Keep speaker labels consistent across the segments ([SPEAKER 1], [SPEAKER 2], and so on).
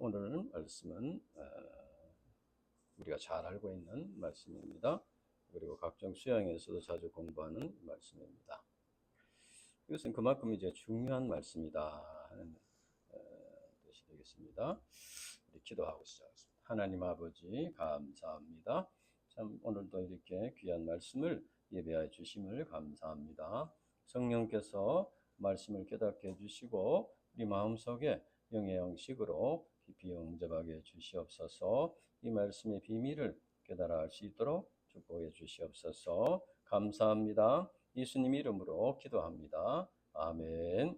[SPEAKER 1] 오늘 말씀은 우리가 잘 알고 있는 말씀입니다. 그리고 각종 수양에서도 자주 공부하는 말씀입니다. 이것은 그만큼 이제 중요한 말씀이다 하는 뜻이 되겠습니다. 우리 기도하고 시작하겠습니다. 하나님 아버지 감사합니다. 참 오늘도 이렇게 귀한 말씀을 예배해 주심을 감사합니다. 성령께서 말씀을 깨닫게 해주시고 우리 마음속에 영의 양식으로 깊이 영접하게 주시옵소서. 이 말씀의 비밀을 깨달아 알 수 있도록 축복해 주시옵소서. 감사합니다. 예수님 이름으로 기도합니다. 아멘.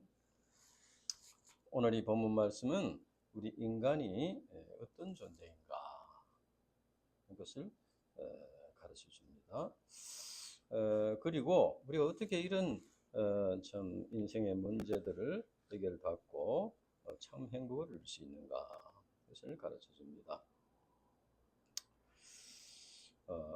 [SPEAKER 1] 오늘 이 본문 말씀은 우리 인간이 어떤 존재인가 이것을 가르쳐 줍니다. 그리고 우리가 어떻게 이런 참 인생의 문제들을 해결받고 참 행복을 누릴 수 있는가 그것을 가르쳐 줍니다.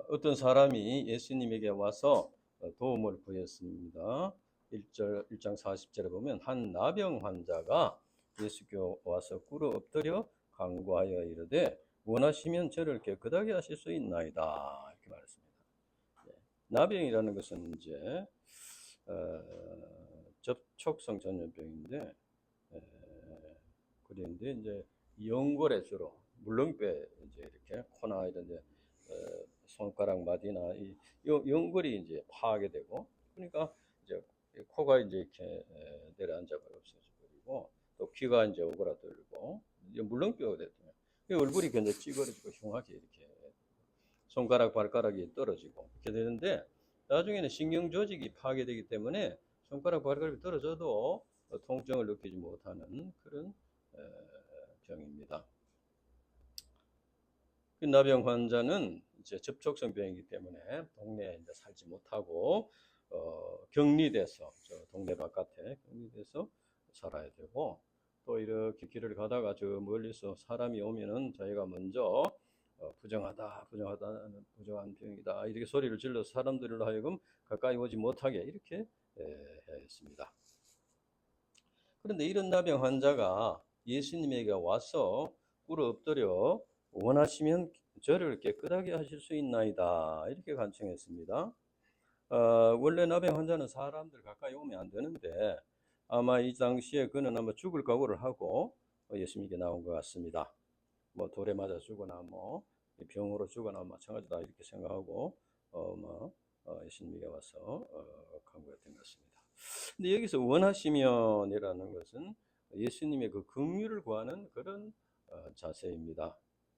[SPEAKER 1] 어떤 사람이 예수님에게 와서 도움을 구했습니다. 1장 40절에 보면 한 나병 환자가 예수께 와서 꿇어 엎드려 간구하여 이르되 원하시면 저를 깨끗하게 하실 수 있나이다 이렇게 말했습니다. 나병이라는 것은 이제 접촉성 전염병인데 그런데 이제 연골에 주로 물렁뼈 이제 이렇게 코나 이런 데 손가락 마디나 이 연골이 이제 파하게 되고 그러니까 이제 코가 이제 이렇게 내려앉아 버리고 또 귀가 이제 오그라들고 이제 물렁뼈가 됐더니 얼굴이 굉장히 찌그러지고 흉하게 이렇게 손가락 발가락이 떨어지고 이렇게 되는데 나중에는 신경 조직이 파괴되기 때문에 손가락 발가락이 떨어져도 통증을 느끼지 못하는 그런 병입니다. 그 나병 환자는 이제 접촉성 병이기 때문에 동네에 이제 살지 못하고 격리돼서 저 동네 바깥에 격리돼서 살아야 되고 또 이렇게 길을 가다가 저 멀리서 사람이 오면은 자기가 먼저 부정한 병이다 이렇게 소리를 질러서 사람들로 하여금 가까이 오지 못하게 이렇게 해야 했습니다. 그런데 이런 나병 환자가 예수님에게 와서 꿇어 엎드려 원하시면 저를 깨끗하게 하실 수 있나이다 이렇게 간청했습니다. 원래 나병 환자는 사람들 가까이 오면 안 되는데 아마 이 당시에 그는 아마 죽을 각오를 하고 예수님께 나온 것 같습니다. 뭐 돌에 맞아 죽거나 뭐 병으로 죽거나 마찬가지다 이렇게 생각하고 예수님에게 와서 간구했던 것 같습니다. 근데 여기서 원하시면이라는 것은 예수님의 그 긍휼을 구하는 그런 자세입니다.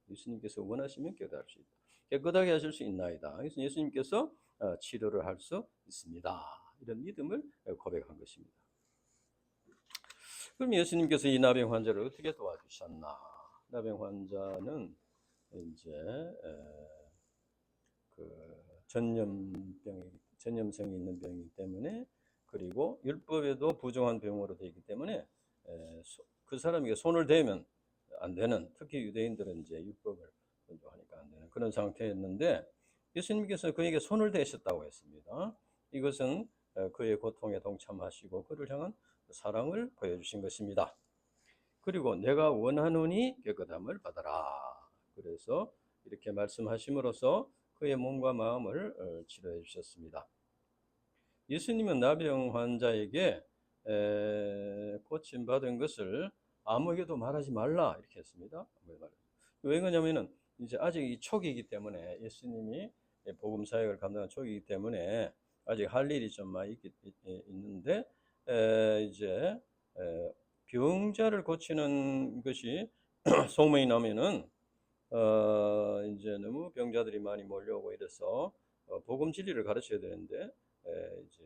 [SPEAKER 1] 예수님께서 원하시면 깨끗할 수 있다. 깨끗하게 하실 수 있나이다. 그래서 예수님께서 치료를 할 수 있습니다. 이런 믿음을 고백한 것입니다. 그럼 예수님께서 이 나병 환자를 어떻게 도와주셨나? 나병 환자는 이제 그 전염성이 있는 병이기 때문에 그리고 율법에도 부정한 병으로 되기 때문에 그 사람에게 손을 대면 안 되는 특히 유대인들은 이제 율법을 존중하니까 안 되는 그런 상태였는데 예수님께서 그에게 손을 대셨다고 했습니다. 이것은 그의 고통에 동참하시고 그를 향한 사랑을 보여주신 것입니다. 그리고 내가 원하노니 깨끗함을 받아라. 그래서 이렇게 말씀하심으로써 그의 몸과 마음을 치료해 주셨습니다. 예수님은 나병 환자에게 고침받은 것을 아무에게도 말하지 말라 이렇게 했습니다. 왜 그러냐면은 이제 아직 이 초기이기 때문에 예수님이 복음 사역을 감당한 초기이기 때문에 아직 할 일이 좀 많이 있는데 이제 병자를 고치는 것이 소문이 나면은 이제 너무 병자들이 많이 몰려오고 이래서 복음 진리를 가르쳐야 되는데 이제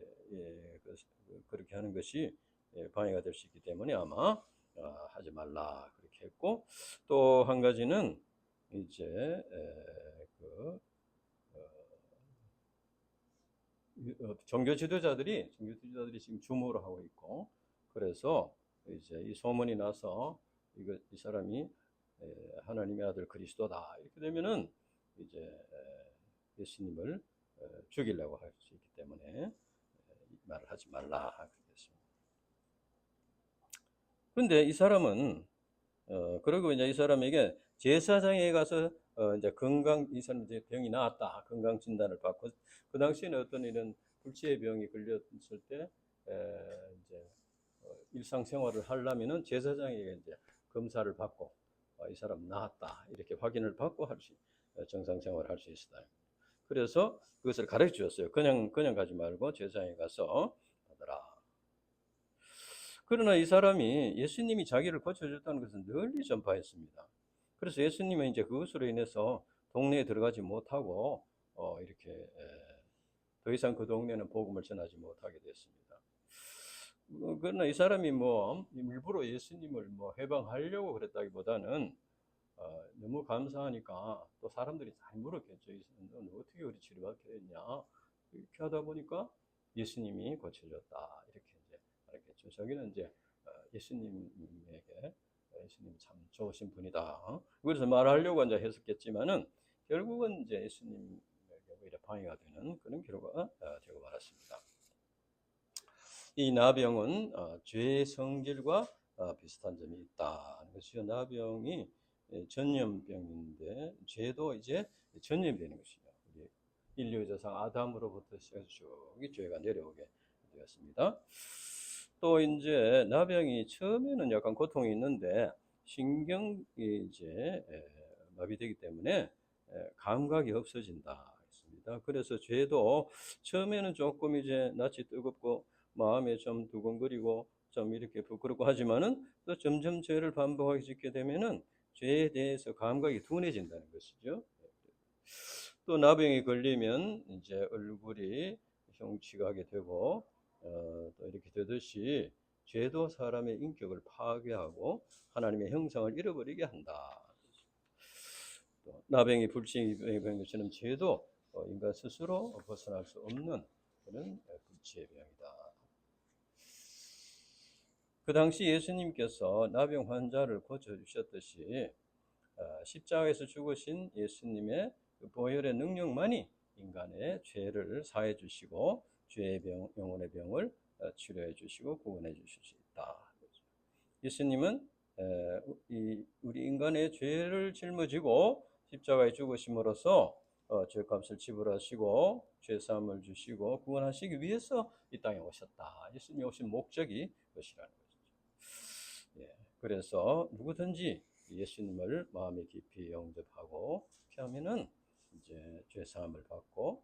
[SPEAKER 1] 그렇게 하는 것이 방해가 될 수 있기 때문에 아마 하지 말라 그렇게 했고 또 한 가지는 이제 종교 지도자들이 지금 주목을 하고 있고 그래서 이제 이 소문이 나서 이 사람이 하나님의 아들 그리스도다 이렇게 되면은 이제 예수님을 죽이려고 할 수 있기 때문에 말을 하지 말라 그랬습니다. 그런데 이 사람은 그리고 이제 이 사람에게 제사장에 가서 이제 이 사람 이제 병이 나았다. 건강 진단을 받고 그 당시에는 어떤 이런 불치의 병이 걸렸을 때 이제 일상생활을 하려면은 제사장에게 이제 검사를 받고 이 사람 나았다. 이렇게 확인을 받고 정상 생활을 할 수 있었다. 그래서 그것을 가르쳐 주었어요. 그냥 가지 말고 제사장에 가서 하더라. 그러나 이 사람이 예수님이 자기를 고쳐줬다는 것은 널리 전파했습니다. 그래서 예수님은 이제 그것으로 인해서 동네에 들어가지 못하고 이렇게 더 이상 그 동네는 복음을 전하지 못하게 됐습니다. 그러나 이 사람이 뭐 일부러 예수님을 뭐 해방하려고 그랬다기보다는 너무 감사하니까 또 사람들이 잘 물었겠죠. 너 어떻게 우리 치료받게 됐냐? 이렇게 하다 보니까 예수님이 고쳐줬다. 이렇게 이제 말했겠죠. 저기는 이제 예수님에게 예수님 참 좋으신 분이다. 그래서 말하려고 이제 했었겠지만은 결국은 이제 예수님에게 오히려 방해가 되는 그런 결과가 되고 말았습니다. 이 나병은 죄의 성질과 비슷한 점이 있다. 그래서 나병이 전염병인데 죄도 이제 전염이 되는 것이죠. 인류의 조상 아담으로부터 시작해서 쭉 죄가 내려오게 되었습니다. 또 이제 나병이 처음에는 약간 고통이 있는데 신경이 이제 마비되기 때문에 감각이 없어진다 했습니다. 그래서 죄도 처음에는 조금 이제 낯이 뜨겁고 마음에 좀 두근거리고 좀 이렇게 부끄럽고 하지만은 또 점점 죄를 반복하게 짓게 되면은 죄에 대해서 감각이 둔해진다는 것이죠. 또 나병이 걸리면 이제 얼굴이 형치가게 되고 또 이렇게 되듯이 죄도 사람의 인격을 파괴하고 하나님의 형상을 잃어버리게 한다. 또 나병이 불치의 병처럼 죄도 인간 스스로 벗어날 수 없는 그런 불치의 병이다. 그 당시 예수님께서 나병 환자를 고쳐주셨듯이 십자가에서 죽으신 예수님의 보혈의 능력만이 인간의 죄를 사해 주시고 죄의 병, 영혼의 병을 치료해 주시고 구원해 주실 수 있다. 예수님은 우리 인간의 죄를 짊어지고 십자가에 죽으심으로써 죄값을 지불하시고 죄사함을 주시고 구원하시기 위해서 이 땅에 오셨다. 예수님이 오신 목적이 그것이라는 거죠. 예, 그래서 누구든지 예수님을 마음에 깊이 영접하고 그렇게 하면은 이제 죄사함을 받고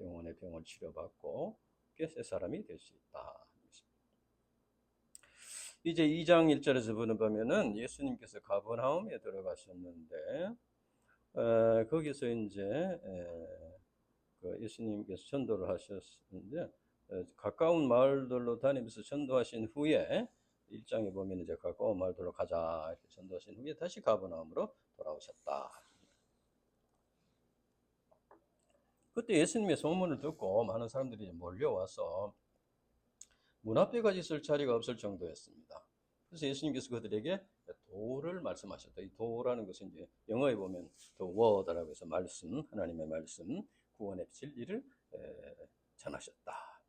[SPEAKER 1] 영혼의 병을 치료받고 새 사람이 될 수 있다. 이제 2장 1절에서 보면은 예수님께서 가버나움에 들어가셨는데 거기서 이제 그 예수님께서 전도를 하셨는데 가까운 마을들로 다니면서 전도하신 후에 1장에 보면 이제 가까운 마을들로 가자 이렇게 전도하신 후에 다시 가버나움으로 돌아오셨다. 그때 예수님의 소문을 듣고 많은 사람들이 몰려와서 문 앞에까지 있을 자리가 없을 정도였습니다. 그래서 예수님께서 그들에게 도를 말씀하셨다. 이 도라는 것은 이제 영어에 보면 the word라고 해서 말씀, 하나님의 말씀, 구원의 진리를 전하셨다.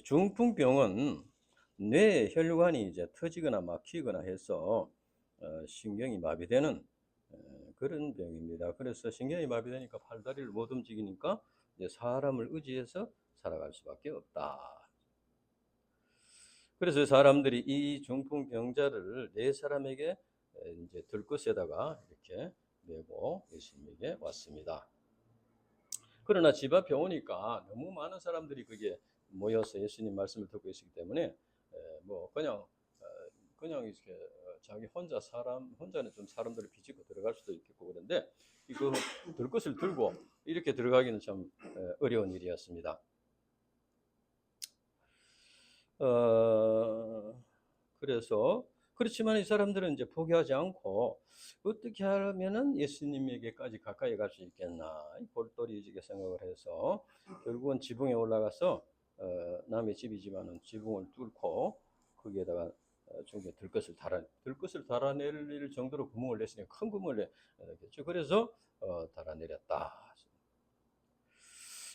[SPEAKER 1] 중풍병은 뇌 혈관이 이제 터지거나 막히거나 해서 신경이 마비되는 그런 병입니다. 그래서 신경이 마비되니까 팔다리를 못 움직이니까 이제 사람을 의지해서 살아갈 수밖에 없다. 그래서 사람들이 이 중풍 병자를 네 사람에게 이제 들것에다가 이렇게 메고 예수님에게 왔습니다. 그러나 집 앞에 오니까 너무 많은 사람들이 거기에 모여서 예수님 말씀을 듣고 있었기 때문에 뭐 그냥 이렇게 자기 혼자는 좀 사람들을 비집고 들어갈 수도 있겠고 그런데 이거 들것을 들고 이렇게 들어가기는 참 어려운 일이었습니다. 그래서 그렇지만 이 사람들은 이제 포기하지 않고 어떻게 하면은 예수님에게까지 가까이 갈 수 있겠나 볼거리지게 생각을 해서 결국은 지붕에 올라가서 남의 집이지만은 지붕을 뚫고 거기에다가 중에 들것을 달아낼 정도로 구멍을 냈으니 큰 구멍을 냈겠죠. 그래서 달아내렸다.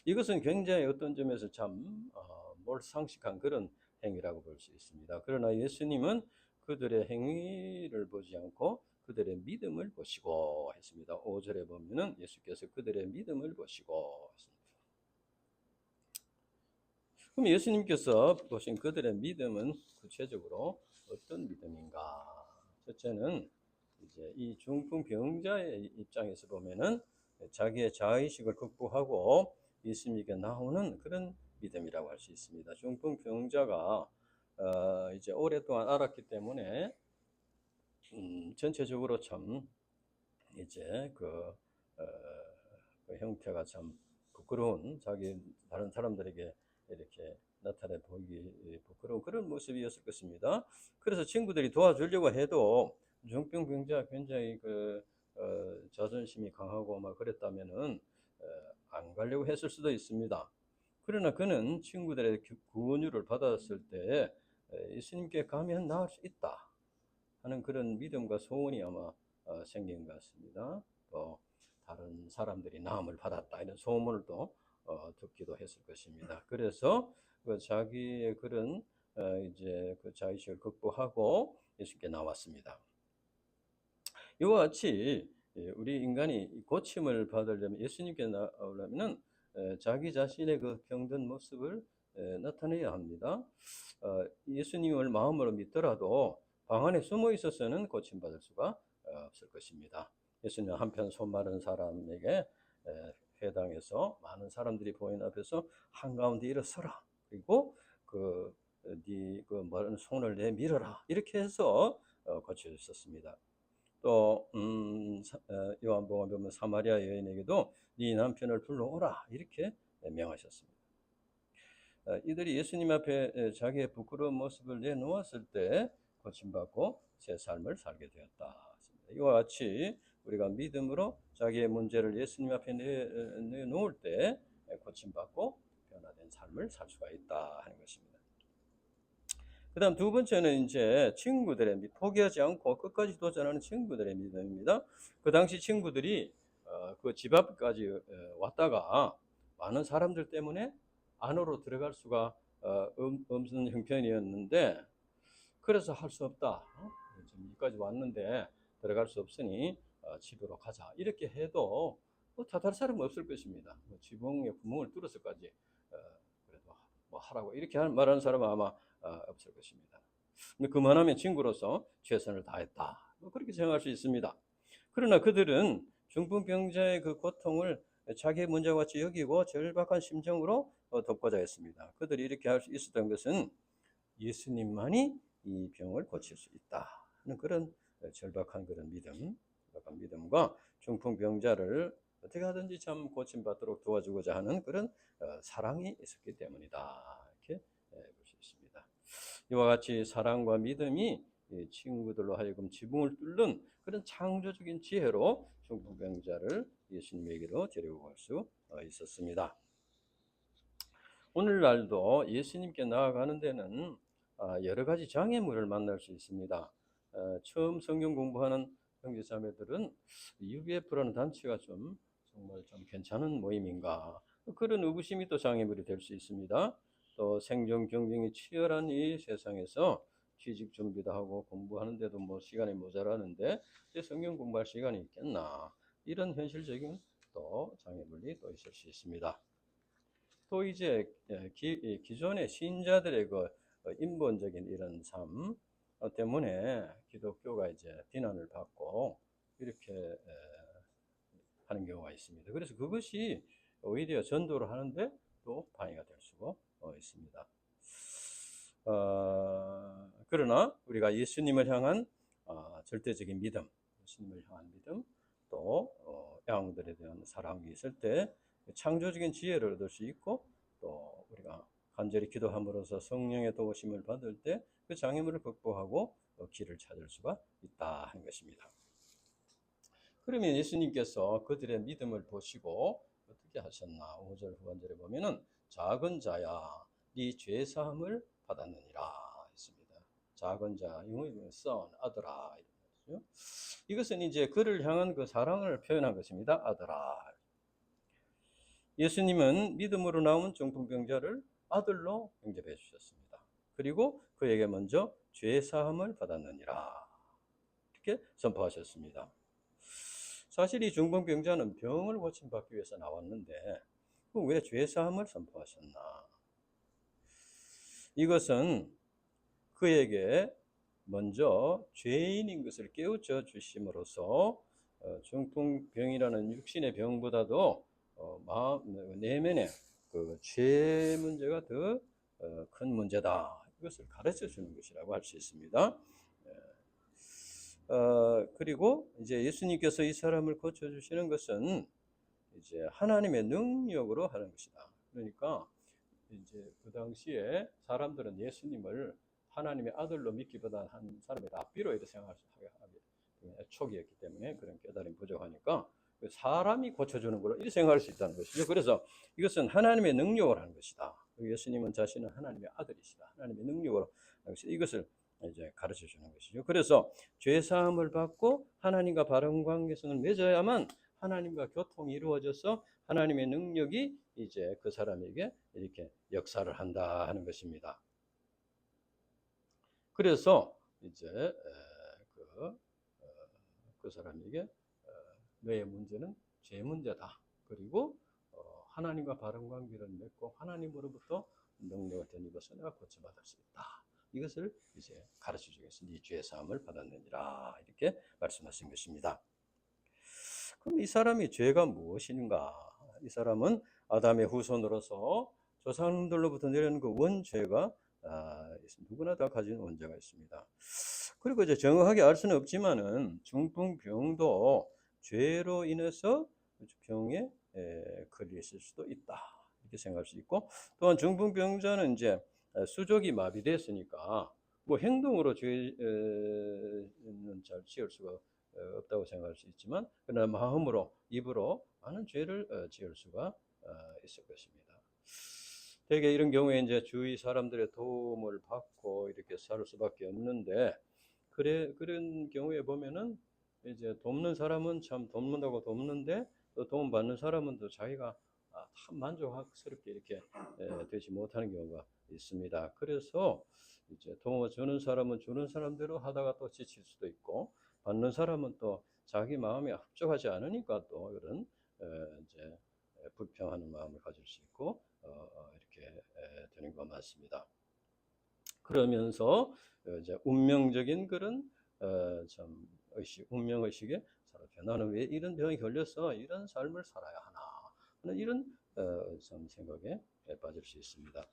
[SPEAKER 1] 이것은 굉장히 어떤 점에서 참 몰상식한 그런 행위라고 볼 수 있습니다. 그러나 예수님은 그들의 행위를 보지 않고 그들의 믿음을 보시고 했습니다. 5절에 보면은 예수께서 그들의 믿음을 보시고 했습니다. 그럼 예수님께서 보신 그들의 믿음은 구체적으로 어떤 믿음인가? 첫째는 이제 이 중풍 병자의 입장에서 보면은 자기의 자의식을 극복하고 예수님께 나오는 그런 믿음이라고 할 수 있습니다. 중풍 병자가 이제 오랫동안 앓았기 때문에 전체적으로 참 이제 그 형태가 참 부끄러운 다른 사람들에게 이렇게 나타내 보이기 부끄러운 그런 모습이었을 것입니다. 그래서 친구들이 도와주려고 해도 중병병자가 굉장히 자존심이 강하고 막 그랬다면은 안 가려고 했을 수도 있습니다. 그러나 그는 친구들의 구원유를 받았을 때 예수님께 가면 나을 수 있다 하는 그런 믿음과 소원이 아마 생긴 것 같습니다. 또 다른 사람들이 나음을 받았다 이런 소문을 또 듣기도 했을 것입니다. 그래서 자기의 그런 이제 그 자의식을 극복하고 예수께 나왔습니다. 이와 같이 우리 인간이 고침을 받으려면 예수님께 나오려면은 자기 자신의 그 병든 모습을 나타내야 합니다. 예수님을 마음으로 믿더라도 방 안에 숨어 있어서는 고침받을 수가 없을 것입니다. 예수님은 한편 손 마른 사람에게 회당에서 많은 사람들이 보이는 앞에서 한가운데 일어서라. 그리고 네 마른 손을 내밀어라. 이렇게 해서 고쳐주셨습니다. 또 요한복음 보면 사마리아 여인에게도 네 남편을 불러오라 이렇게 명하셨습니다. 이들이 예수님 앞에 자기의 부끄러운 모습을 내놓았을 때 고침받고 새 삶을 살게 되었다. 이와 같이 우리가 믿음으로 자기의 문제를 예수님 앞에 내놓을 때 고침받고 변화된 삶을 살 수가 있다 하는 것입니다. 그 다음 두 번째는 이제 친구들의 포기하지 않고 끝까지 도전하는 친구들의 믿음입니다. 그 당시 친구들이 그 집 앞까지 왔다가 많은 사람들 때문에 안으로 들어갈 수가 없는 형편이었는데 그래서 할 수 없다. 여기까지 왔는데 들어갈 수 없으니 집으로 가자. 이렇게 해도 다른 사람은 없을 것입니다. 지붕에 구멍을 뚫어서까지 그래도 뭐 하라고 이렇게 말하는 사람은 아마 없을 것입니다. 그만하면 친구로서 최선을 다했다. 그렇게 생각할 수 있습니다. 그러나 그들은 중풍병자의 그 고통을 자기의 문제와 같이 여기고 절박한 심정으로 돕고자 했습니다. 그들이 이렇게 할 수 있었던 것은 예수님만이 이 병을 고칠 수 있다 하는 그런 절박한 그런 믿음과 중풍병자를 어떻게 하든지 참 고침받도록 도와주고자 하는 그런 사랑이 있었기 때문이다. 이렇게 볼 수 있습니다. 이와 같이 사랑과 믿음이 친구들로 하여금 지붕을 뚫는 그런 창조적인 지혜로 중풍병자를 예수님에게로 데리고 갈 수 있었습니다. 오늘날도 예수님께 나아가는 데는 여러 가지 장애물을 만날 수 있습니다. 처음 성경 공부하는 형제자매들은 UBF라는 단체가 정말 좀 괜찮은 모임인가 그런 의구심이 또 장애물이 될 수 있습니다. 또 생존 경쟁이 치열한 이 세상에서 취직 준비도 하고 공부하는데도 뭐 시간이 모자라는데 성경 공부할 시간이 있겠나 이런 현실적인 또 장애물이 또 있을 수 있습니다. 또 이제 기존의 신자들의 그 인본적인 이런 삶 때문에 기독교가 이제 비난을 받고 이렇게 하는 경우가 있습니다. 그래서 그것이 오히려 전도를 하는데 또 방해가 될 수가 있습니다. 그러나 우리가 예수님을 향한 절대적인 믿음, 예수님을 향한 믿음, 또 양들에 대한 사랑이 있을 때 창조적인 지혜를 얻을 수 있고 또 우리가 간절히 기도함으로써 성령의 도우심을 받을 때 그 장애물을 극복하고 길을 찾을 수가 있다 하는 것입니다. 그러면 예수님께서 그들의 믿음을 보시고 어떻게 하셨나? 5절 후반절에 보면은 작은 자야 네 죄사함을 받았느니라 했습니다. 작은 자, 영어에 보면 son, 아들아. 이것은 이제 그를 향한 그 사랑을 표현한 것입니다. 아들아. 예수님은 믿음으로 나온 중풍병자를 아들로 영접해 주셨습니다. 그리고 그에게 먼저 죄 사함을 받았느니라. 이렇게 선포하셨습니다. 사실 이 중풍병자는 병을 고침받기 위해서 나왔는데 왜 죄 사함을 선포하셨나? 이것은 그에게 먼저 죄인인 것을 깨우쳐 주심으로써 중풍병이라는 육신의 병보다도 내면의 그 죄 문제가 더 큰 문제다. 이것을 가르쳐 주는 것이라고 할 수 있습니다. 그리고 이제 예수님께서 이 사람을 고쳐 주시는 것은 이제 하나님의 능력으로 하는 것이다. 그러니까 이제 그 당시에 사람들은 예수님을 하나님의 아들로 믿기보다 한 사람의 랍비로 이렇게 생각하게 촉이었기 때문에 그런 깨달음이 부족하니까 사람이 고쳐주는 걸로 이렇게 생각할 수 있다는 것이죠. 그래서 이것은 하나님의 능력으로 하는 것이다. 예수님은 자신은 하나님의 아들이시다. 하나님의 능력으로 하는 것이다. 이것을 이제 가르쳐 주는 것이죠. 그래서 죄 사함을 받고 하나님과 바른 관계성을 맺어야만 하나님과 교통이 이루어져서 하나님의 능력이 이제 그 사람에게 이렇게 역사를 한다 하는 것입니다. 그래서 이제 그 사람에게 너의 문제는 죄 문제다. 그리고 하나님과 바른 관계를 맺고 하나님으로부터 능력을 덧입어서 내가 고쳐받을 수 있다. 이것을 이제 가르쳐 주겠습니다. 이 죄 사함을 받았느니라 이렇게 말씀하신 것입니다. 그럼 이 사람이 죄가 무엇인가? 이 사람은 아담의 후손으로서 조상들로부터 내려오는 그 원죄가 누구나 다 가진 원죄가 있습니다. 그리고 이제 정확하게 알 수는 없지만은 중풍병도 죄로 인해서 병에 걸리실 수도 있다. 이렇게 생각할 수 있고, 또한 중풍병자는 이제 수족이 마비됐으니까 뭐 행동으로 죄는 잘 지을 수가 없다고 생각할 수 있지만, 그러나 마음으로, 입으로 많은 죄를 지을 수가 있을 것입니다. 대개 이런 경우에 이제 주위 사람들의 도움을 받고 이렇게 살 수밖에 없는데, 그런 경우에 보면은 이제 돕는 사람은 참 돕는다고 돕는데, 또 도움 받는 사람은 또 자기가 참 만족스럽게 이렇게 되지 못하는 경우가 있습니다. 그래서 이제 도움을 주는 사람은 주는 사람대로 하다가 또 지칠 수도 있고, 받는 사람은 또 자기 마음에 합족하지 않으니까 또 이런 이제 불평하는 마음을 가질 수 있고 이렇게 되는 것 같습니다. 그러면서 이제 운명적인 그런 참 운명 의식에 사로잡혀 나는 왜 이런 병에 걸려서 이런 삶을 살아야 하나 하는 이런 참 생각에 빠질 수 있습니다.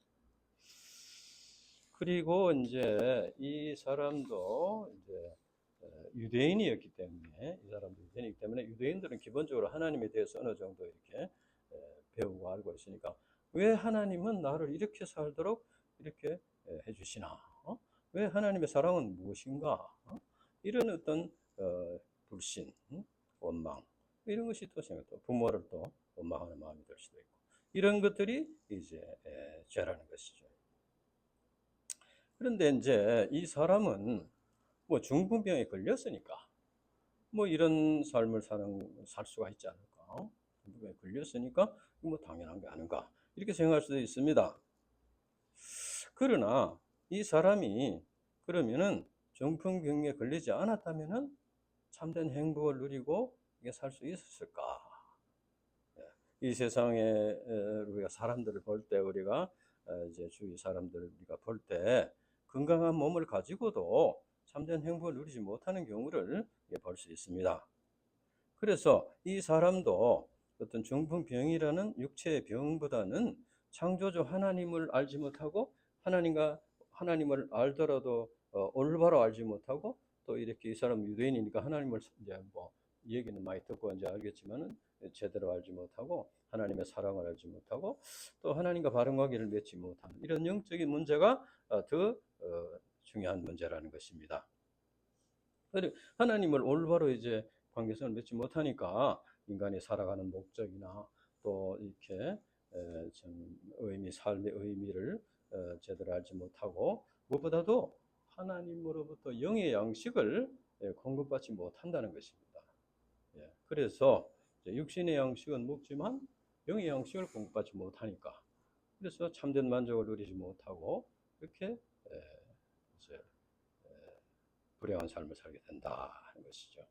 [SPEAKER 1] 그리고 이제 이 사람도 이제 유대인이었기 때문에, 이 사람도 유대인이기 때문에 유대인들은 기본적으로 하나님에 대해서 어느 정도 이렇게 배우고 알고 있으니까 왜 하나님은 나를 이렇게 살도록 이렇게 해주시나? 왜 하나님의 사랑은 무엇인가? 이런 어떤 불신, 원망 이런 것이 또 생각도 부모를 또 원망하는 마음이 들 수도 있고, 이런 것들이 이제 죄라는 것이죠. 그런데 이제 이 사람은 뭐 중풍병에 걸렸으니까 뭐 이런 삶을 살 수가 있지 않을까? 중풍병에 걸렸으니까 뭐 당연한 게 아닌가? 이렇게 생각할 수도 있습니다. 그러나 이 사람이 그러면은 중풍병에 걸리지 않았다면은 참된 행복을 누리고 이게 살 수 있었을까? 이 세상에 우리가 사람들을 볼 때, 우리가 이제 주위 사람들을 우리가 볼 때 건강한 몸을 가지고도 참된 행복을 누리지 못하는 경우를 볼 수 있습니다. 그래서 이 사람도 어떤 중풍병이라는 육체의 병보다는 창조주 하나님을 알지 못하고, 하나님을 알더라도 올바로 알지 못하고, 또 이렇게 이 사람 유대인이니까 하나님을 이제 뭐 얘기는 많이 듣고 이제 알겠지만은 제대로 알지 못하고, 하나님의 사랑을 알지 못하고, 또 하나님과 바른 관계를 맺지 못하는 이런 영적인 문제가 더 중요한 문제라는 것입니다. 하나님을 올바로 이제 관계성을 맺지 못하니까 인간이 살아가는 목적이나 또 이렇게 좀 삶의 의미를 제대로 알지 못하고, 무엇보다도 하나님으로부터 영의 양식을 공급받지 못한다는 것입니다. 그래서 육신의 양식은 먹지만 영의 양식을 공급받지 못하니까, 그래서 참된 만족을 누리지 못하고 이렇게 불행한 삶을 살게 된다 하는 것이죠.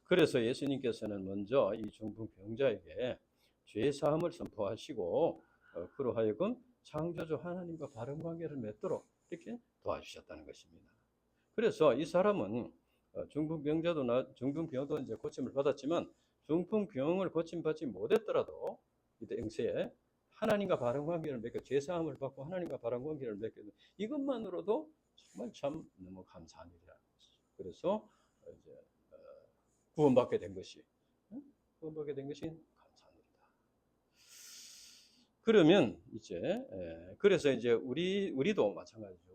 [SPEAKER 1] 그래서 예수님께서는 먼저 이 중풍병자에게 죄 사함을 선포하시고 그로 하여금 창조주 하나님과 바른 관계를 맺도록 이렇게 도와주셨다는 것입니다. 그래서 이 사람은 중풍병도 이제 고침을 받았지만 중풍병을 고침받지 못했더라도 이때 영세에 하나님과 바른 관계를 맺고 죄 사함을 받고 하나님과 바른 관계를 맺게 된 이것만으로도 정말 참 너무 감사한 일이라는 것이죠. 그래서 이제 구원받게 된 것이 감사한 일이다. 그러면 이제 그래서 이제 우리도 마찬가지죠.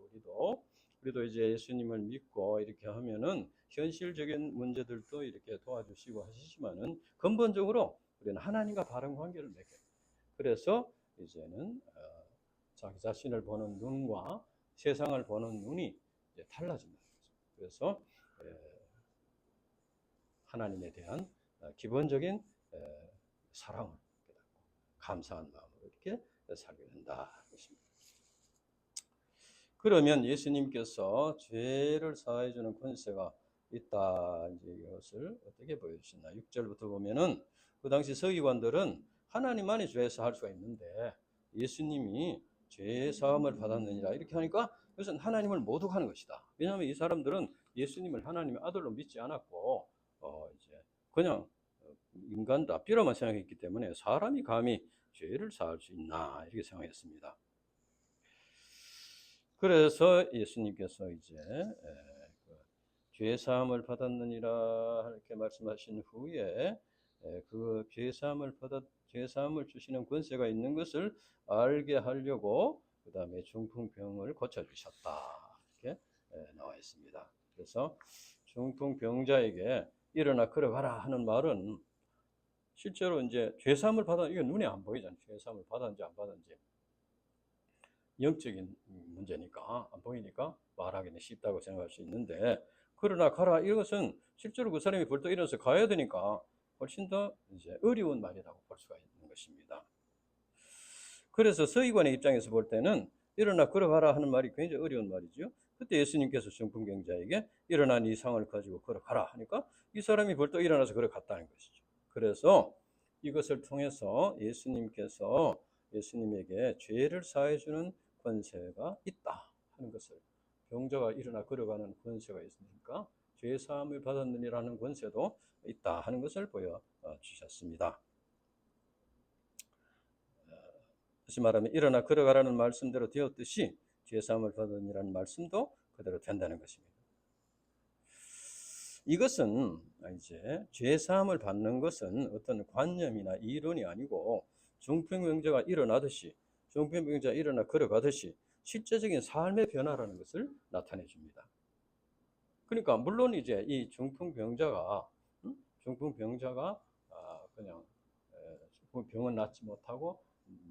[SPEAKER 1] 우리도 이제 예수님을 믿고 이렇게 하면은 현실적인 문제들도 이렇게 도와주시고 하시지만은 근본적으로 우리는 하나님과 바른 관계를 맺게 돼요. 그래서 이제는 자기 자신을 보는 눈과 세상을 보는 눈이 이제 달라진다는 거죠. 그래서 하나님에 대한 기본적인 사랑을 깨닫고 감사한 마음으로 이렇게 살게 된다. 그러면 예수님께서 죄를 사해주는 권세가 있다. 이제 이것을 어떻게 보여주시나? 6절부터 보면은 그 당시 서기관들은 하나님만이 죄 사할 수가 있는데 예수님이 죄 사함을 받았느니라 이렇게 하니까 이것은 하나님을 모독하는 것이다. 왜냐하면 이 사람들은 예수님을 하나님의 아들로 믿지 않았고 이제 그냥 인간도 앞뒤로만 생각했기 때문에 사람이 감히 죄를 사할 수 있나 이렇게 생각했습니다. 그래서 예수님께서 이제 죄 사함을 받았느니라 이렇게 말씀하신 후에 그 죄 사함을 주시는 권세가 있는 것을 알게 하려고 그 다음에 중풍병을 고쳐주셨다 이렇게 나와 있습니다. 그래서 중풍병자에게 일어나 걸어가라 하는 말은 실제로 이제 죄 사함을 받았 이게 눈에 안 보이잖아요. 죄 사함을 받았는지 안 받았는지 영적인 문제니까 안 보이니까 말하기는 쉽다고 생각할 수 있는데 그러나 가라 이것은 실제로 그 사람이 벌떡 일어나서 가야 되니까 훨씬 더 이제 어려운 말이라고 볼 수가 있는 것입니다. 그래서 서기관의 입장에서 볼 때는 일어나 걸어가라 하는 말이 굉장히 어려운 말이죠. 그때 예수님께서 중풍병자에게 일어난 이 상을 가지고 걸어가라 하니까 이 사람이 벌떡 일어나서 걸어갔다는 것이죠. 그래서 이것을 통해서 예수님께서 예수님에게 죄를 사해주는 권세가 있다 하는 것을 병자가 일어나 걸어가는 권세가 있으니까 죄 사함을 받았느니라는 권세도 있다 하는 것을 보여주셨습니다. 다시 말하면 일어나 걸어가라는 말씀대로 되었듯이 죄 사함을 받았느니라는 말씀도 그대로 된다는 것입니다. 이것은 이제 죄 사함을 받는 것은 어떤 관념이나 이론이 아니고 중풍병자가 일어나듯이 중풍병자가 일어나 걸어가듯이 실제적인 삶의 변화라는 것을 나타내 줍니다. 그러니까 물론 이제 이 중풍병자가 그냥 병은 낫지 못하고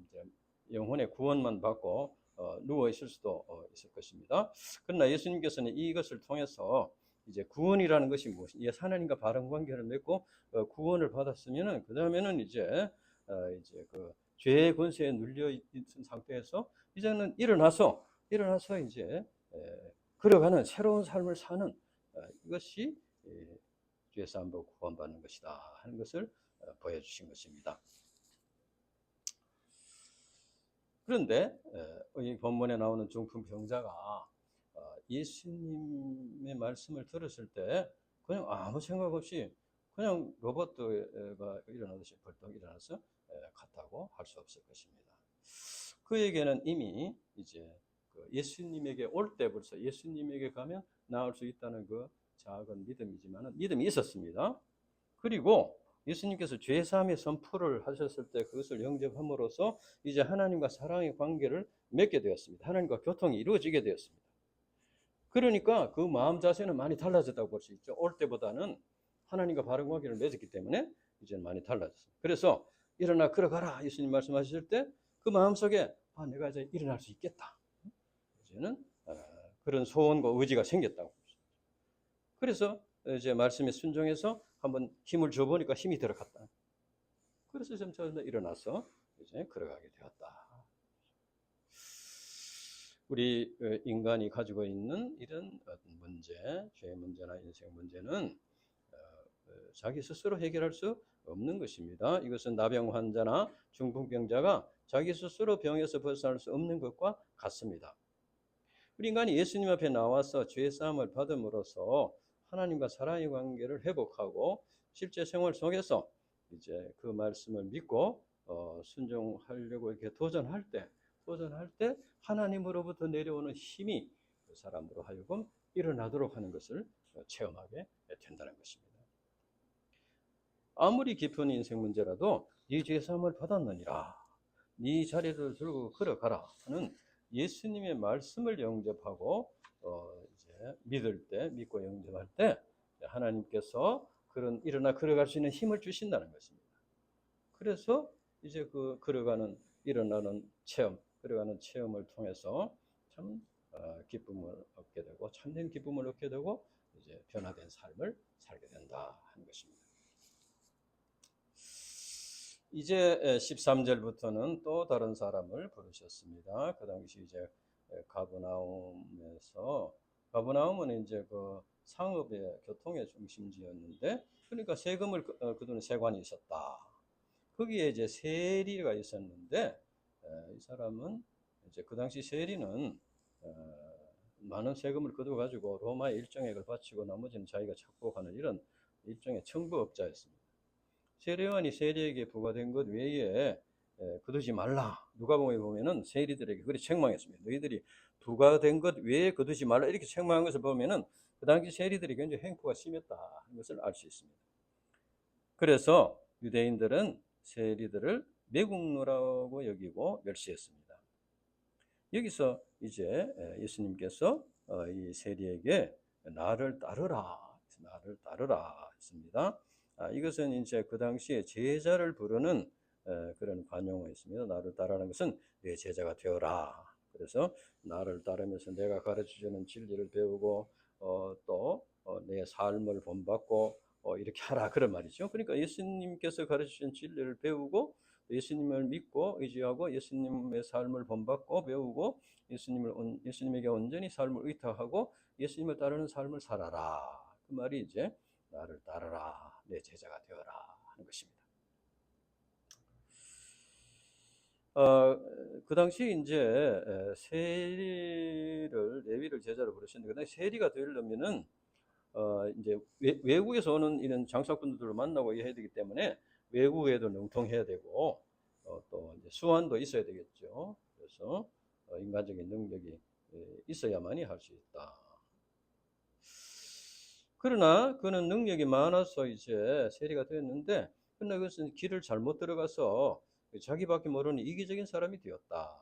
[SPEAKER 1] 이제 영혼의 구원만 받고 누워 있을 수도 있을 것입니다. 그러나 예수님께서는 이것을 통해서 이제 구원이라는 것이 무엇이 하나님과 바른 관계를 맺고 구원을 받았으면은 그 다음에는 이제 그 죄의 권세에 눌려 있는 상태에서 이제는 일어나서 이제 걸어가는 새로운 삶을 사는 이것이 죄 사함으로 구원받는 것이다 하는 것을 보여주신 것입니다. 그런데 이 본문에 나오는 중풍병자가 예수님의 말씀을 들었을 때 그냥 아무 생각 없이 그냥 로봇가 일어나듯이 벌떡 일어나서 갔다고 할 수 없을 것입니다. 그에게는 이미 이제 예수님에게 올 때 벌써 예수님에게 가면 나을 수 있다는 그 작은 믿음이지만은 믿음이 있었습니다. 그리고 예수님께서 죄사함의 선포를 하셨을 때 그것을 영접함으로써 이제 하나님과 사랑의 관계를 맺게 되었습니다. 하나님과 교통이 이루어지게 되었습니다. 그러니까 그 마음 자세는 많이 달라졌다고 볼 수 있죠. 올 때보다는 하나님과 바른 관계를 맺었기 때문에 이제는 많이 달라졌습니다. 그래서 일어나 걸어가라 예수님 말씀하실 때 그 마음속에 내가 이제 일어날 수 있겠다. 이제는 그런 소원과 의지가 생겼다고. 그래서 이제 말씀에 순종해서 한번 힘을 줘보니까 힘이 들어갔다. 그래서 점차 일어나서 이제 걸어가게 되었다. 우리 인간이 가지고 있는 이런 어떤 문제, 죄 문제나 인생 문제는 자기 스스로 해결할 수 없는 것입니다. 이것은 나병 환자나 중풍병자가 자기 스스로 병에서 벗어날 수 없는 것과 같습니다. 우리 인간이 예수님 앞에 나와서 죄 사함을 받음으로써 하나님과 사랑의 관계를 회복하고 실제 생활 속에서 이제 그 말씀을 믿고 순종하려고 이렇게 도전할 때 하나님으로부터 내려오는 힘이 그 사람으로 하여금 일어나도록 하는 것을 체험하게 된다는 것입니다. 아무리 깊은 인생 문제라도 네 죄 사함을 받았느니라, 네 자리를 들고 걸어가라 하는 예수님의 말씀을 영접하고 이제 믿고 영접할 때 하나님께서 그런 일어나 걸어갈 수 있는 힘을 주신다는 것입니다. 그래서 이제 그 일어나는 걸어가는 체험을 통해서 참 기쁨을 얻게 되고 참된 기쁨을 얻게 되고 이제 변화된 삶을 살게 된다 하는 것입니다. 이제 13절부터는 또 다른 사람을 부르셨습니다. 그 당시 이제 가버나움은 이제 그 상업의 교통의 중심지였는데, 그러니까 세금을 거두는 세관이 있었다. 거기에 이제 세리가 있었는데, 이 사람은 이제 그 당시 세리는 많은 세금을 거둬가지고 로마에 일정액을 바치고 나머지는 자기가 착복하는 이런 일종의 청부업자였습니다. 세례요한이 세리에게 부과된 것 외에 거두지 말라. 누가복음에 보면은 세리들에게 그렇게 책망했습니다. 너희들이 부과된 것 외에 거두지 말라 이렇게 책망한 것을 보면은 그 당시 세리들이 굉장히 행포가 심했다는 것을 알 수 있습니다. 그래서 유대인들은 세리들을 매국노라고 여기고 멸시했습니다. 여기서 이제 예수님께서 이 세리에게 나를 따르라 했습니다. 이것은 이제 그 당시에 제자를 부르는 그런 관용어였습니다. 나를 따르는 것은 내 제자가 되어라. 그래서 나를 따르면서 내가 가르쳐주는 진리를 배우고 또 내 삶을 본받고 이렇게 하라 그런 말이죠. 그러니까 예수님께서 가르치신 진리를 배우고 예수님을 믿고 의지하고 예수님의 삶을 본받고 배우고 예수님에게 온전히 삶을 의탁하고 예수님을 따르는 삶을 살아라. 그 말이 이제 나를 따르라, 내 제자가 되어라 하는 것입니다. 그 당시 이제 레위를 제자로 부르셨는데, 그 당시 세리가 되려면은 이제 외국에서 오는 이런 장사꾼들을 만나고 해야 되기 때문에 외국에도 능통해야 되고 또 이제 수완도 있어야 되겠죠. 그래서 인간적인 능력이 있어야만이 할 수 있다. 그러나 그는 능력이 많아서 이제 세리가 되었는데, 그러나 그것은 길을 잘못 들어가서 자기밖에 모르는 이기적인 사람이 되었다.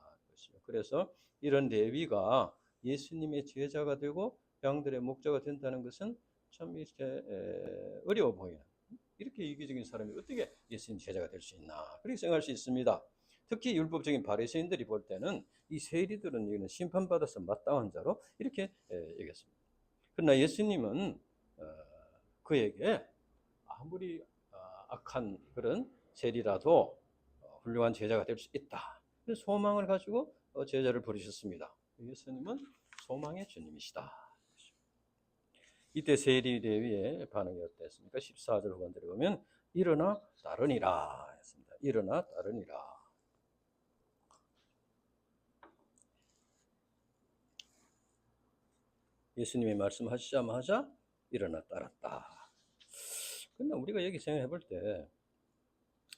[SPEAKER 1] 그래서 이런 레위가 예수님의 제자가 되고 양들의 목자가 된다는 것은 참 이렇게 어려워 보이는, 이렇게 이기적인 사람이 어떻게 예수님 제자가 될 수 있나 그렇게 생각할 수 있습니다. 특히 율법적인 바리새인들이 볼 때는 이 세리들은 이는 심판받아서 마땅한 자로 이렇게 여겼습니다. 그러나 예수님은 그에게 아무리 악한 그런 세리라도 훌륭한 제자가 될 수 있다. 소망을 가지고 제자를 부르셨습니다. 예수님은 소망의 주님이시다. 이때 세리 레위의 반응이 어땠습니까? 14절 후반들에 보면 일어나 따르니라 했습니다. 일어나 따르니라. 예수님의 말씀하시자마자 일어나 따랐다. 그러나 우리가 여기 생각해 볼 때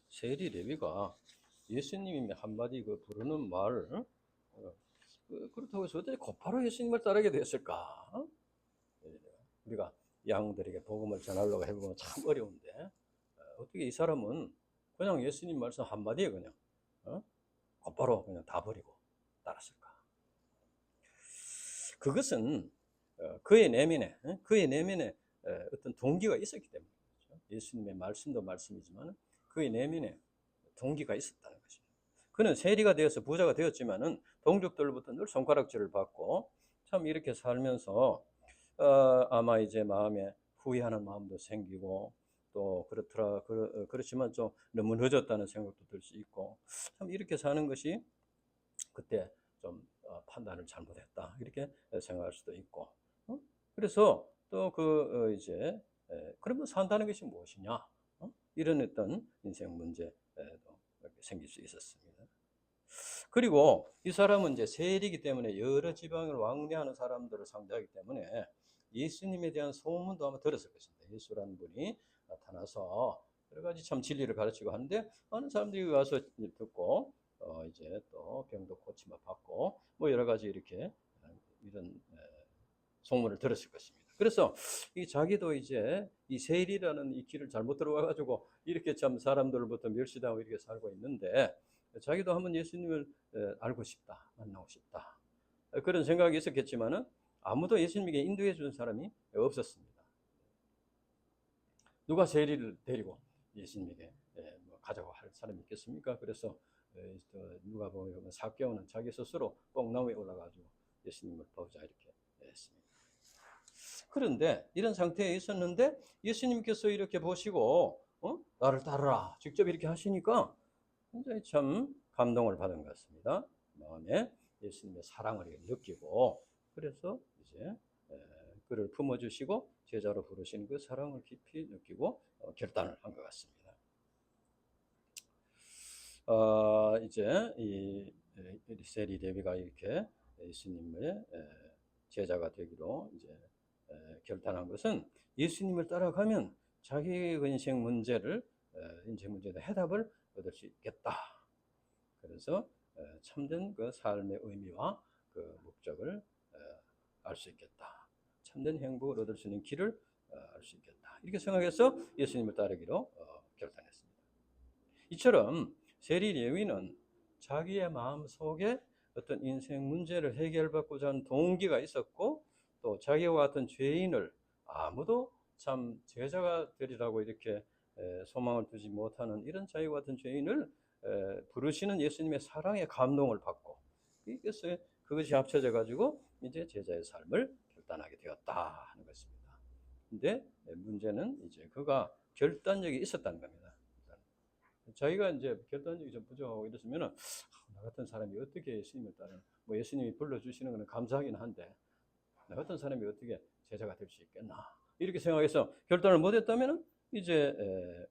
[SPEAKER 1] 세리 레위가 예수님이 한마디 부르는 말 그렇다고 해서 어떻게 곧바로 예수님을 따르게 됐을까? 우리가 양들에게 복음을 전하려고 해보면 참 어려운데 어떻게 이 사람은 그냥 예수님 말씀 한마디에 그냥 곧바로 그냥 다 버리고 따랐을까? 그것은 그의 내면에 어떤 동기가 있었기 때문에 그렇죠? 예수님의 말씀도 말씀이지만 그의 내면에 동기가 있었다는 것입니다. 그는 세리가 되어서 부자가 되었지만은 동족들로부터 늘 손가락질을 받고 참 이렇게 살면서 아마 이제 마음에 후회하는 마음도 생기고 또 그렇지만 좀 너무 늦었다는 생각도 들 수 있고 참 이렇게 사는 것이 그때 좀 판단을 잘못했다 이렇게 생각할 수도 있고, 그래서 또 이제 그러면 산다는 것이 무엇이냐, 이런 어떤 인생 문제도 이렇게 생길 수 있었습니다. 그리고 이 사람은 이제 세리이기 때문에 여러 지방을 왕래하는 사람들을 상대하기 때문에 예수님에 대한 소문도 아마 들었을 것입니다. 예수라는 분이 나타나서 여러 가지 참 진리를 가르치고 하는데 많은 사람들이 와서 듣고 이제 또 병도 고침을 받고 뭐 여러 가지 이렇게 이런 소문을 들었을 것입니다. 그래서 이 자기도 이제 이 세리라는 이 길을 잘못 들어와 가지고 이렇게 참 사람들로부터 멸시당하고 이렇게 살고 있는데 자기도 한번 예수님을 알고 싶다, 만나고 싶다, 그런 생각이 있었겠지만은 아무도 예수님에게 인도해 준 사람이 없었습니다. 누가 세리를 데리고 예수님에게 뭐 가자고 할 사람이 있겠습니까? 그래서 누가 보면 삭개오는 자기 스스로 뽕나무에 올라가지고 예수님을 보자 이렇게 했습니다. 그런데 이런 상태에 있었는데 예수님께서 이렇게 보시고 나를 따르라 직접 이렇게 하시니까 굉장히 참 감동을 받은 것 같습니다. 마음에 예수님의 사랑을 느끼고 그래서 이제 그를 품어주시고 제자로 부르신 그 사랑을 깊이 느끼고 결단을 한 것 같습니다. 이제 이 세리 레위가 이렇게 예수님의 제자가 되기로 이제 결단한 것은 예수님을 따라가면 자기 인생 문제에 해답을 얻을 수 있겠다. 그래서 참된 그 삶의 의미와 그 목적을 알 수 있겠다. 참된 행복을 얻을 수 있는 길을 알 수 있겠다. 이렇게 생각해서 예수님을 따르기로 결단했습니다. 이처럼 세리 레위는 자기의 마음 속에 어떤 인생 문제를 해결받고자 하는 동기가 있었고 또 자기와 같은 죄인을 아무도 참 제자가 되리라고 이렇게 소망을 두지 못하는 이런 자기와 같은 죄인을 부르시는 예수님의 사랑에 감동을 받고 그것이 합쳐져 가지고 이제 제자의 삶을 결단하게 되었다 하는 것입니다. 근데 문제는 이제 그가 결단력이 있었다는 겁니다. 자기가 이제 결단력이 좀 부족하고 이랬으면은 나 같은 사람이 어떻게 예수님을 따르는 뭐 예수님이 불러주시는 것은 감사하긴 한데 나 같은 사람이 어떻게 제자가 될 수 있겠나 이렇게 생각해서 결단을 못했다면은 이제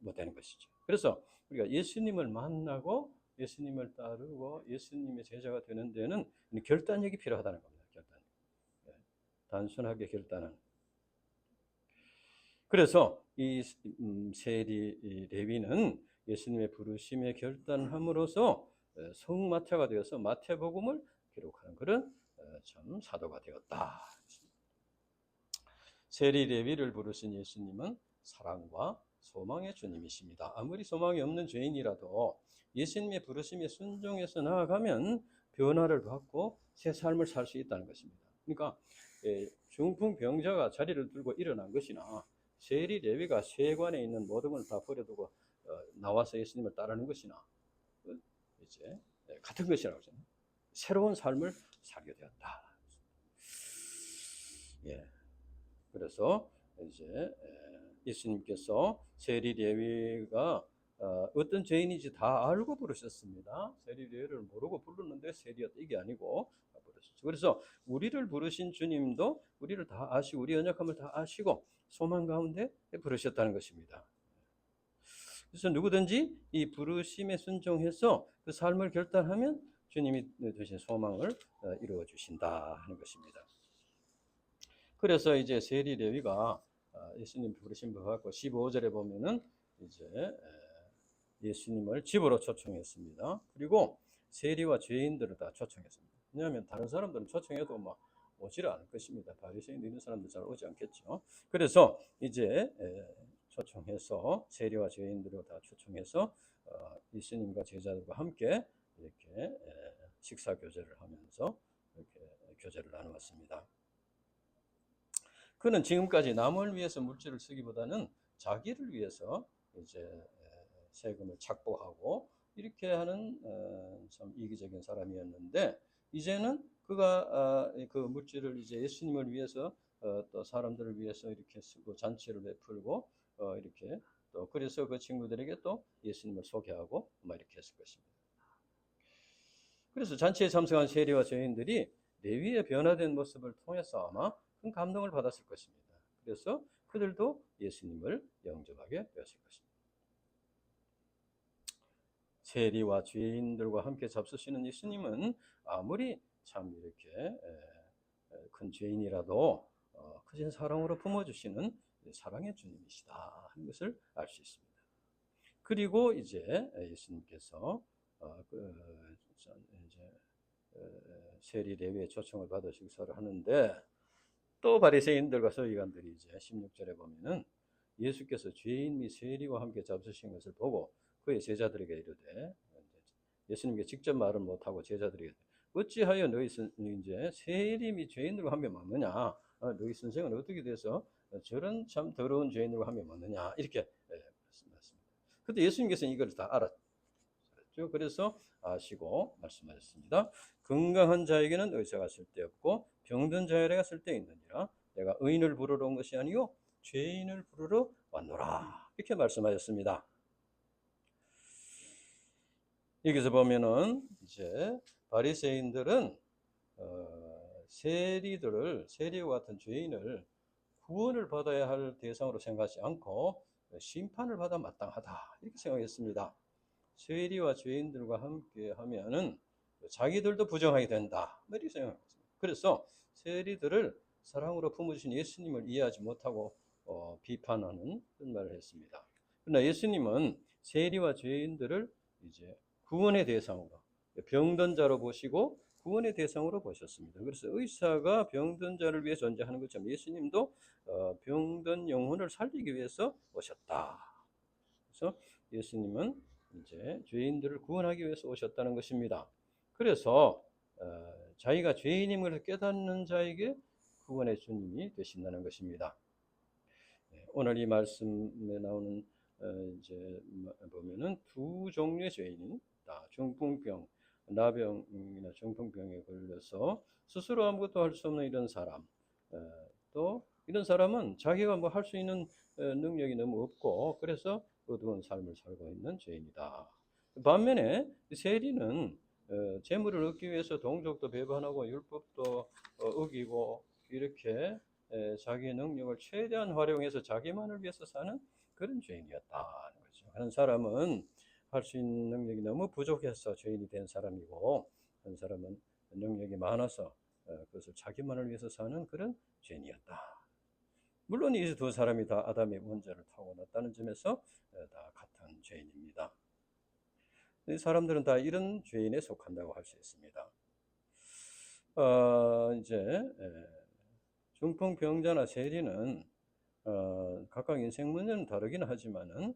[SPEAKER 1] 못 되는 것이죠. 그래서 우리가 예수님을 만나고 예수님을 따르고 예수님의 제자가 되는 데는 결단력이 필요하다는 겁니다. 결단. 단순하게 결단은. 그래서 이 세리 레위는 예수님의 부르심에 결단함으로써 성마태가 되어서 마태복음을 기록하는 그런 참 사도가 되었다. 세리 레위를 부르신 예수님은 사랑과 소망의 주님이십니다. 아무리 소망이 없는 죄인이라도 예수님의 부르심에 순종해서 나아가면 변화를 받고 새 삶을 살 수 있다는 것입니다. 그러니까 중풍병자가 자리를 들고 일어난 것이나 세리 레위가 세관에 있는 모든 걸 다 버려두고 나와서 예수님을 따르는 것이나 이제 같은 것이라고 하잖아요. 새로운 삶을 살게 되었다. 예. 그래서 이제 예수님께서 세리 레위가 어떤 죄인인지 다 알고 부르셨습니다. 세리 레위를 모르고 부르는데 세리였다 이게 아니고 부르셨죠. 그래서 우리를 부르신 주님도 우리를 다 아시고 우리 연약함을 다 아시고 소망 가운데 부르셨다는 것입니다. 그래서 누구든지 이 부르심에 순종해서 그 삶을 결단하면 주님이 주신 소망을 이루어 주신다 하는 것입니다. 그래서 이제 세리 레위가 예수님 부르신 것 같고 15절에 보면은 이제 예수님을 집으로 초청했습니다. 그리고 세리와 죄인들을 다 초청했습니다. 왜냐하면 다른 사람들은 초청해도 막 오지를 않을 것입니다. 바리새인 이런 사람들 잘 오지 않겠죠. 그래서 이제 초청해서 세리와 죄인들을 다 초청해서 예수님과 제자들과 함께 이렇게 식사 교제를 하면서 이렇게 교제를 나누었습니다. 그는 지금까지 남을 위해서 물질을 쓰기보다는 자기를 위해서 이제 세금을 착보하고 이렇게 하는 참 이기적인 사람이었는데 이제는 그가 그 물질을 이제 예수님을 위해서 또 사람들을 위해서 이렇게 쓰고 잔치를 베풀고 이렇게 또 그래서 그 친구들에게 또 예수님을 소개하고 막 이렇게 했을 것입니다. 그래서 잔치에 참석한 세리와 죄인들이 레위의 변화된 모습을 통해서 아마 큰 감동을 받았을 것입니다. 그래서 그들도 예수님을 영접하게 되었을 것입니다. 세리와 죄인들과 함께 잡수시는 예수님은 아무리 참 이렇게 큰 죄인이라도 크신 사랑으로 품어주시는 사랑의 주님이시다 하는 것을 알 수 있습니다. 그리고 이제 예수님께서 이제 세리 레위의 초청을 받아 식사를 하는데 또 바리새인들과 서기관들이 이제 16절에 보면은 예수께서 죄인 및 세리와 함께 잡수신 것을 보고 그의 제자들에게 이르되, 예수님께 직접 말을 못하고 제자들에게 어찌하여 너희 이제 세리 및 죄인들과 함께 먹느냐, 너희 선생은 어떻게 돼서 저런 참 더러운 죄인들과 함께 먹느냐, 이렇게 말씀하셨습니다. 그때 예수님께서는 이걸 다 알았죠. 그래서 아시고 말씀하셨습니다. 건강한 자에게는 의사가 쓸데없고 병든 자에게가 쓸데있느니라. 내가 의인을 부르러 온 것이 아니요 죄인을 부르러 왔노라, 이렇게 말씀하셨습니다. 여기서 보면은 이제 바리새인들은 세리와 같은 죄인을 구원을 받아야 할 대상으로 생각하지 않고 심판을 받아 마땅하다, 이렇게 생각했습니다. 세리와 죄인들과 함께 하면은 자기들도 부정하게 된다, 이렇게 생각했습니다. 그래서 세리들을 사랑으로 품으신 예수님을 이해하지 못하고 비판하는 그런 말을 했습니다. 그러나 예수님은 세리와 죄인들을 이제 구원의 대상으로, 병든 자로 보시고 구원의 대상으로 보셨습니다. 그래서 의사가 병든 자를 위해 존재하는 것처럼 예수님도 병든 영혼을 살리기 위해서 오셨다. 그래서 예수님은 이제 죄인들을 구원하기 위해서 오셨다는 것입니다. 그래서 자기가 죄인임을 깨닫는 자에게 구원의 주님이 되신다는 것입니다. 오늘 이 말씀에 나오는 이제 보면은 두 종류의 죄인이 중풍병, 나병이나 중풍병에 걸려서 스스로 아무것도 할 수 없는 이런 사람, 또 이런 사람은 자기가 뭐 할 수 있는 능력이 너무 없고 그래서 어두운 삶을 살고 있는 죄인이다. 반면에 세리는 재물을 얻기 위해서 동족도 배반하고 율법도 어기고 이렇게 자기의 능력을 최대한 활용해서 자기만을 위해서 사는 그런 죄인이었다는 거죠. 한 사람은 할 수 있는 능력이 너무 부족해서 죄인이 된 사람이고, 한 사람은 능력이 많아서 그것을 자기만을 위해서 사는 그런 죄인이었다. 물론 이 두 사람이 다 아담의 원죄를 타고났다는 점에서 다 같은 죄인입니다. 이 사람들은 다 이런 죄인에 속한다고 할 수 있습니다. 이제 중풍병자나 세리는 각각 인생 문제는 다르긴 하지만은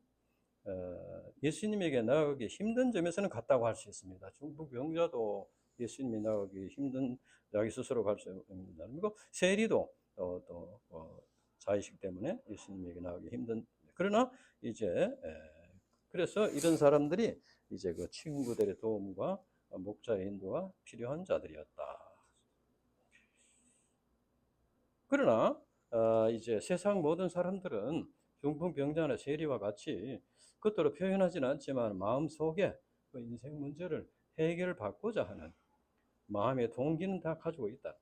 [SPEAKER 1] 예수님에게 나아가기 힘든 점에서는 같다고 할 수 있습니다. 중풍병자도 예수님이 나아가기 힘든, 자기 스스로 갈 수 없는 사람이고, 세리도 또 자의식 때문에 예수님에게 나아가기 힘든. 그러나 이제 그래서 이런 사람들이 이제 그 친구들의 도움과 목자의 인도가 필요한 자들이었다. 그러나 이제 세상 모든 사람들은 중풍병자나 세리와 같이 겉으로 표현하지는 않지만 마음속에 그 인생 문제를 해결받고자 하는 마음의 동기는 다 가지고 있다.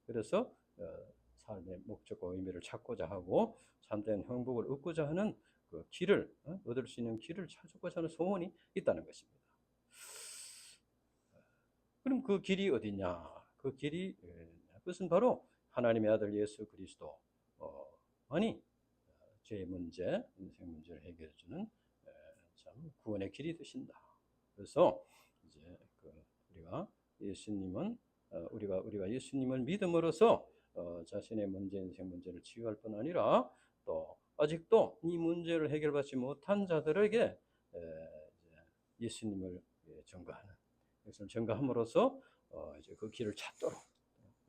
[SPEAKER 1] 그래서 삶의 목적과 의미를 찾고자 하고 참된 행복을 얻고자 하는 그 길을, 얻을 수 있는 길을 찾고자 하는 소원이 있다는 것입니다. 그럼 그 길이 어디냐? 그 길이, 그것은 바로 하나님의 아들 예수 그리스도만이 죄의 문제, 인생 문제를 해결해 주는 참 구원의 길이 되신다. 그래서 이제 우리가 예수님은 우리가 예수님을 믿음으로써 자신의 문제, 인생 문제를 치유할 뿐 아니라 또 아직도 이 문제를 해결받지 못한 자들에게 예수님을 전가하는, 예수님을 전가함으로써 이제 그 길을 찾도록.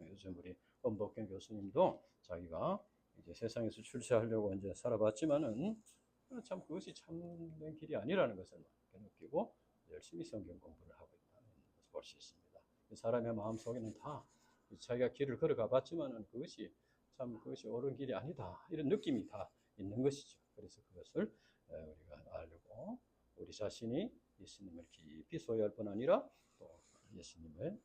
[SPEAKER 1] 요즘 우리 엄복경 교수님도 자기가 이제 세상에서 출세하려고 이제 살아봤지만은 참 그것이 참된 길이 아니라는 것을 느끼고 열심히 성경 공부를 하고 있다는 것을 볼 수 있습니다. 사람의 마음 속에는 다 자기가 길을 걸어가 봤지만은 그것이 옳은 길이 아니다, 이런 느낌이 다 있는 것이죠. 그래서 그것을 우리가 알고 우리 자신이 예수님을 깊이 소유할 뿐 아니라 또 예수님의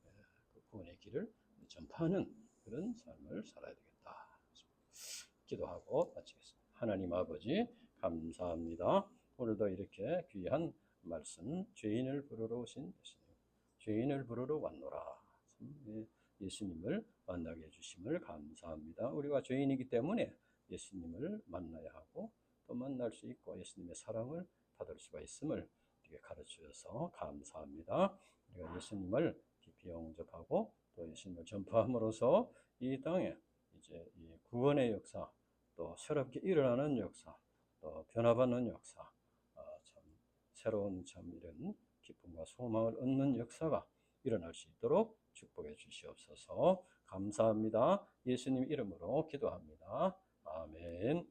[SPEAKER 1] 그 구원의 길을 전파하는 그런 삶을 살아야 되겠다. 기도하고 마치겠습니다. 하나님 아버지 감사합니다. 오늘도 이렇게 귀한 말씀, 죄인을 부르러 오신 예수님, 죄인을 부르러 왔노라. 예수님을 만나게 해주심을 감사합니다. 우리가 죄인이기 때문에 예수님을 만나야 하고 또 만날 수 있고 예수님의 사랑을 받을 수가 있음을 가르쳐주셔서 감사합니다. 우리가 예수님을 깊이 영접하고 또 예수님을 전파함으로써 이 땅에 이제 이 구원의 역사, 또 새롭게 일어나는 역사, 또 변화받는 역사, 참 새로운 참 이런 기쁨과 소망을 얻는 역사가 일어날 수 있도록 축복해 주시옵소서. 감사합니다. 예수님 이름으로 기도합니다. 아멘.